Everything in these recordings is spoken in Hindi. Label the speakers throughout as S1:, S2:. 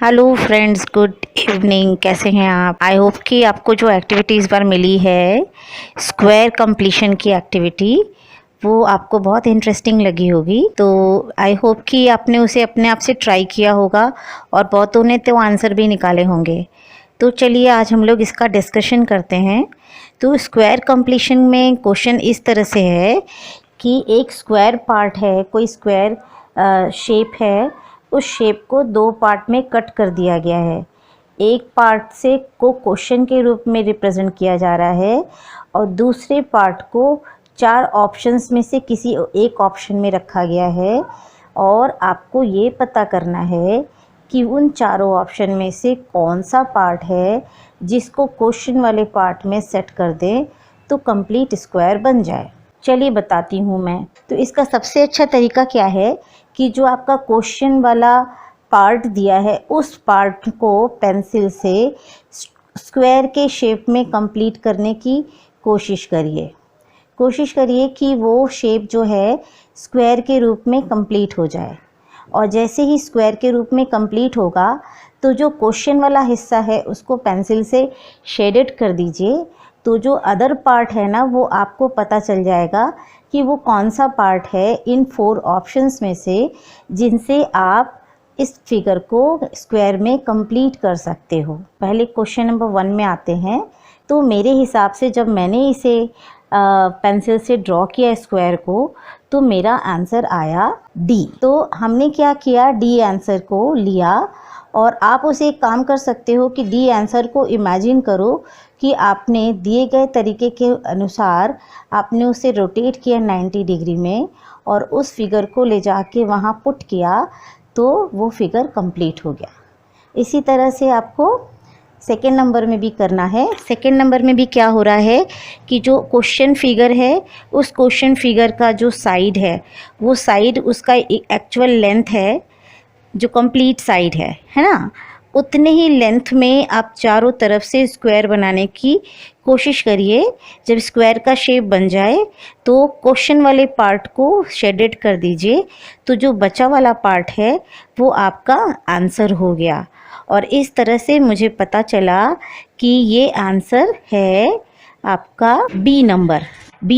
S1: Hello friends, good evening. कैसे हैं आप? आई होप कि आपको जो एक्टिविटी इस बार मिली है स्क्वायर कंप्लीशन की एक्टिविटी, वो आपको बहुत इंटरेस्टिंग लगी होगी। तो आई होप कि आपने उसे अपने आप से ट्राई किया होगा और बहुतों ने तो आंसर भी निकाले होंगे। तो चलिए आज हम लोग इसका डिस्कशन करते हैं। तो स्क्वायर कंप्लीशन में क्वेश्चन इस तरह से है कि एक स्क्वायर पार्ट है, कोई स्क्वायर शेप है, उस शेप को दो पार्ट में कट कर दिया गया है। एक पार्ट से को क्वेश्चन के रूप में रिप्रेजेंट किया जा रहा है और दूसरे पार्ट को चार ऑप्शंस में से किसी एक ऑप्शन में रखा गया है और आपको ये पता करना है कि उन चारों ऑप्शन में से कौन सा पार्ट है जिसको क्वेश्चन वाले पार्ट में सेट कर दें तो कंप्लीट स्क्वायर बन जाए। चलिए बताती हूँ मैं। तो इसका सबसे अच्छा तरीका क्या है कि जो आपका क्वेश्चन वाला पार्ट दिया है उस पार्ट को पेंसिल से स्क्वायर के शेप में कंप्लीट करने की कोशिश करिए। कि वो शेप जो है स्क्वायर के रूप में कंप्लीट हो जाए। और जैसे ही स्क्वायर के रूप में कंप्लीट होगा तो जो क्वेश्चन वाला हिस्सा है उसको पेंसिल से शेडेड कर दीजिए। तो जो अदर पार्ट है ना, वो आपको पता चल जाएगा कि वो कौन सा पार्ट है इन 4 ऑप्शंस में से जिनसे आप इस फिगर को स्क्वायर में कंप्लीट कर सकते हो। पहले क्वेश्चन नंबर 1 में आते हैं। तो मेरे हिसाब से जब मैंने इसे पेंसिल से ड्रॉ किया स्क्वायर को तो मेरा आंसर आया डी। तो हमने क्या किया, डी आंसर को लिया। और आप उसे एक काम कर सकते हो कि डी आंसर को इमेजिन करो कि आपने दिए गए तरीके के अनुसार आपने उसे रोटेट किया 90 डिग्री में और उस फिगर को ले जाके वहाँ पुट किया तो वो फिगर कंप्लीट हो गया। इसी तरह से आपको सेकेंड नंबर में भी करना है। सेकेंड नंबर में भी क्या हो रहा है कि जो क्वेश्चन फिगर है उस क्वेश्चन फिगर का जो साइड है वो साइड उसका एक्चुअल लेंथ है, जो कंप्लीट साइड है ना, उतने ही लेंथ में आप चारों तरफ से स्क्वायर बनाने की कोशिश करिए। जब स्क्वायर का शेप बन जाए तो क्वेश्चन वाले पार्ट को शेडेड कर दीजिए। तो जो बचा वाला पार्ट है वो आपका आंसर हो गया। और इस तरह से मुझे पता चला कि ये आंसर है आपका बी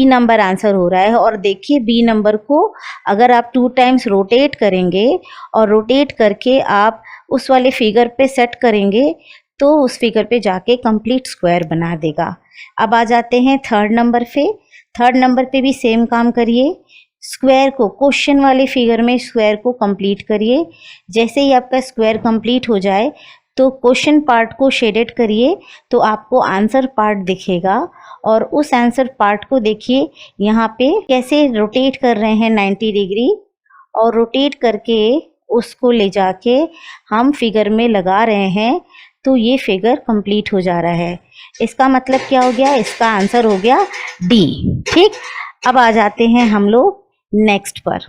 S1: नंबर आंसर हो रहा है। और देखिए बी नंबर को अगर आप 2 टाइम्स रोटेट करेंगे और रोटेट करके आप उस वाले फिगर पे सेट करेंगे तो उस फिगर पे जाके कंप्लीट स्क्वायर बना देगा। अब आ जाते हैं थर्ड नंबर पे। थर्ड नंबर पे भी सेम काम करिए। स्क्वायर को क्वेश्चन वाले फिगर में स्क्वायर को कंप्लीट करिए। जैसे ही आपका स्क्वायर कंप्लीट हो जाए तो क्वेश्चन पार्ट को शेडेड करिए तो आपको आंसर पार्ट दिखेगा। और उस आंसर पार्ट को देखिए यहाँ पे कैसे रोटेट कर रहे हैं 90 डिग्री और रोटेट करके उसको ले जाके हम फिगर में लगा रहे हैं तो ये फिगर कंप्लीट हो जा रहा है। इसका मतलब क्या हो गया, इसका आंसर हो गया डी। ठीक, अब आ जाते हैं हम लोग नेक्स्ट पर।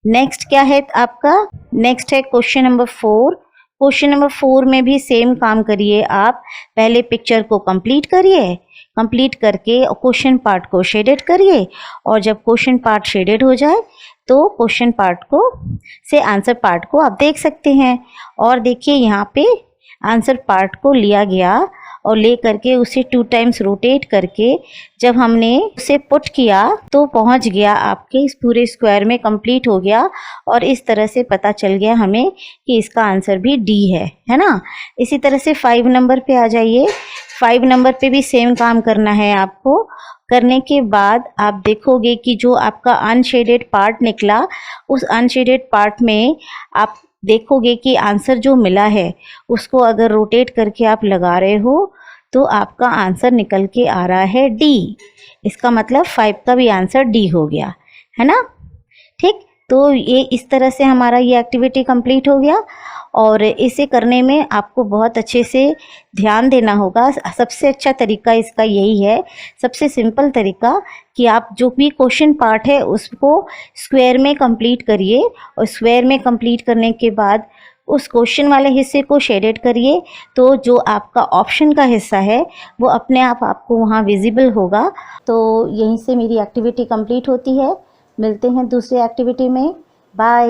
S1: नेक्स्ट क्या है आपका, नेक्स्ट है क्वेश्चन नंबर 4। क्वेश्चन नंबर 4 में भी सेम काम करिए। आप पहले पिक्चर को कंप्लीट करिए, कंप्लीट करके क्वेश्चन पार्ट को शेडेड करिए और जब क्वेश्चन पार्ट शेडेड हो जाए तो क्वेश्चन पार्ट को से आंसर पार्ट को आप देख सकते हैं। और देखिए यहाँ पे आंसर पार्ट को लिया गया और ले करके उसे 2 टाइम्स रोटेट करके जब हमने उसे पुट किया तो पहुंच गया आपके इस पूरे स्क्वायर में, कंप्लीट हो गया। और इस तरह से पता चल गया हमें कि इसका आंसर भी डी है ना। इसी तरह से 5 नंबर पे आ जाइए। 5 नंबर पे भी सेम काम करना है आपको। करने के बाद आप देखोगे कि जो आपका अनशेडेड पार्ट निकला उस अनशेडेड पार्ट में आप देखोगे कि आंसर जो मिला है उसको अगर रोटेट करके आप लगा रहे हो तो आपका आंसर निकल के आ रहा है डी। इसका मतलब 5 का भी आंसर डी हो गया है ना। ठीक, तो ये इस तरह से हमारा ये एक्टिविटी कंप्लीट हो गया। और इसे करने में आपको बहुत अच्छे से ध्यान देना होगा। सबसे अच्छा तरीका इसका यही है, सबसे सिंपल तरीका, कि आप जो भी क्वेश्चन पार्ट है उसको स्क्वायर में कंप्लीट करिए और स्क्वायर में कंप्लीट करने के बाद उस क्वेश्चन वाले हिस्से को शेडेड करिए तो जो आपका ऑप्शन का हिस्सा है वो अपने आप आपको वहाँ विजिबल होगा। तो यहीं से मेरी एक्टिविटी कंप्लीट होती है। मिलते हैं दूसरी एक्टिविटी में। बाय।